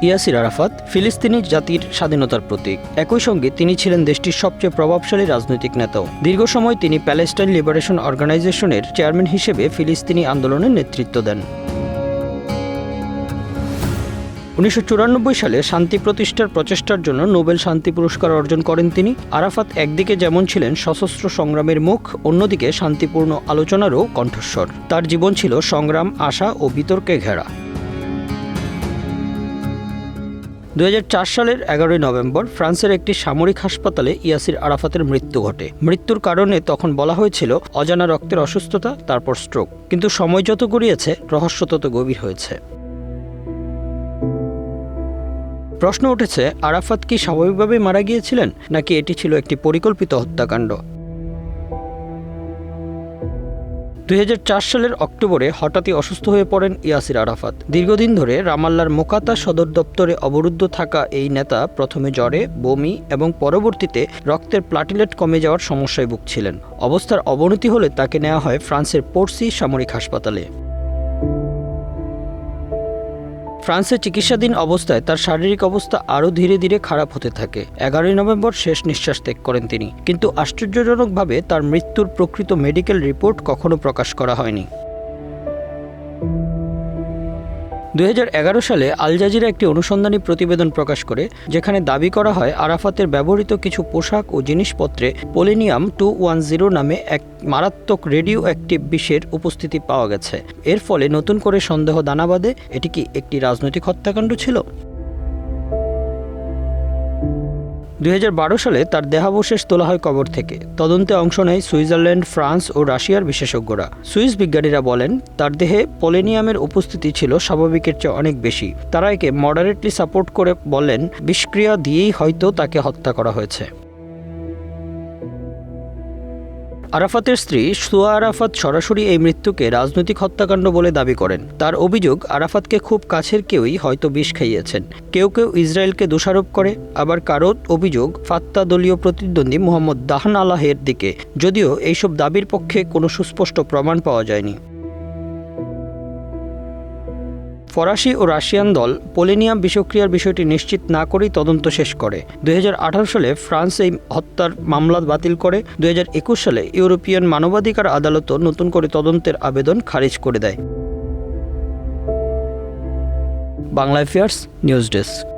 ইয়াসির আরাফাত ফিলিস্তিনি জাতির স্বাধীনতার প্রতীক। একই সঙ্গে তিনি ছিলেন দেশটির সবচেয়ে প্রভাবশালী রাজনৈতিক নেতাও। দীর্ঘ সময় তিনি প্যালেস্টাইন লিবারেশন অর্গানাইজেশনের চেয়ারম্যান হিসেবে ফিলিস্তিনি আন্দোলনের নেতৃত্ব দেন। 1994 সালে শান্তি প্রতিষ্ঠার প্রচেষ্টার জন্য নোবেল শান্তি পুরস্কার অর্জন করেন তিনি। আরাফাত একদিকে যেমন ছিলেন সশস্ত্র সংগ্রামের মুখ, অন্যদিকে শান্তিপূর্ণ আলোচনারও কণ্ঠস্বর। তার জীবন ছিল সংগ্রাম, আশা ও বিতর্কে ঘেরা। 2004 সালের 11 নভেম্বর ফ্রান্সের একটি সামরিক হাসপাতালে ইয়াসির আরাফাতের মৃত্যু ঘটে। মৃত্যুর কারণে তখন বলা হয়েছিল অজানা রক্তের অসুস্থতা, তারপর স্ট্রোক। কিন্তু সময় যত গড়িয়েছে রহস্য তত গভীর হয়েছে। প্রশ্ন উঠেছে, আরাফাত কি স্বাভাবিকভাবে মারা গিয়েছিলেন, নাকি এটি ছিল একটি পরিকল্পিত হত্যাকাণ্ড? 2004 সালের অক্টোবরে হঠাৎই অসুস্থ হয়ে পড়েন ইয়াসির আরাফাত। দীর্ঘদিন ধরে রামাল্লার মোকাতা সদর দপ্তরে অবরুদ্ধ থাকা এই নেতা প্রথমে জ্বরে, বমি এবং পরবর্তীতে রক্তের প্লাটিলেট কমে যাওয়ার সমস্যায় ভুগছিলেন। অবস্থার অবনতি হলে তাকে নেওয়া হয় ফ্রান্সের পোর্সি সামরিক হাসপাতালে। ফ্রান্সে চিকিৎসাধীন অবস্থায় তার শারীরিক অবস্থা আরও ধীরে ধীরে খারাপ হতে থাকে। 11 নভেম্বর শেষ নিঃশ্বাস ত্যাগ করেন তিনি। কিন্তু আশ্চর্যজনকভাবে তার মৃত্যুর প্রকৃত মেডিকেল রিপোর্ট কখনো প্রকাশ করা হয়নি। 2011 সালে আল জাজিরা একটি অনুসন্ধানী প্রতিবেদন প্রকাশ করে, যেখানে দাবি করা হয় আরাফাতের ব্যবহৃত কিছু পোশাক ও জিনিসপত্রে পোলোনিয়াম-210 নামে এক মারাত্মক রেডিও অ্যাক্টিভ বিষের উপস্থিতি পাওয়া গেছে। এর ফলে নতুন করে সন্দেহ দানা বাঁধে, এটি কি একটি রাজনৈতিক হত্যাকাণ্ড ছিল? 2012 সালে তার দেহাবশেষ তোলা হয় কবর থেকে। তদন্তে অংশ নেয় সুইজারল্যান্ড, ফ্রান্স ও রাশিয়ার বিশেষজ্ঞরা। সুইস বিজ্ঞানীরা বলেন তার দেহে পোলোনিয়ামের উপস্থিতি ছিল স্বাভাবিকের চেয়ে অনেক বেশি। তারা একে মডারেটলি সাপোর্ট করে বলেন বিষক্রিয়া দিয়েই হয়তো তাকে হত্যা করা হয়েছে। আরাফাতের স্ত্রী সুয়া আরাফাত সরাসরি এই মৃত্যুকে রাজনৈতিক হত্যাকাণ্ড বলে দাবি করেন। তার অভিযোগ, আরাফাতকে খুব কাছের কেউই হয়তো বিষ খাইয়েছেন। কেউ কেউ ইসরায়েলকে দোষারোপ করে, আবার কারো অভিযোগ ফাত্তা দলীয় প্রতিদ্বন্দ্বী মোহাম্মদ দাহান আলাহের দিকে, যদিও এইসব দাবির পক্ষে কোনো সুস্পষ্ট প্রমাণ পাওয়া যায়নি। ফরাসি ও রাশিয়ান দল পোলোনিয়াম বিষক্রিয়ার বিষয়টি নিশ্চিত না করেই তদন্ত শেষ করে। 2018 সালে ফ্রান্স এই হত্যার মামলা বাতিল করে। 2021 সালে ইউরোপিয়ান মানবাধিকার আদালতও নতুন করে তদন্তের আবেদন খারিজ করে দেয়। Bangla affairs news desk.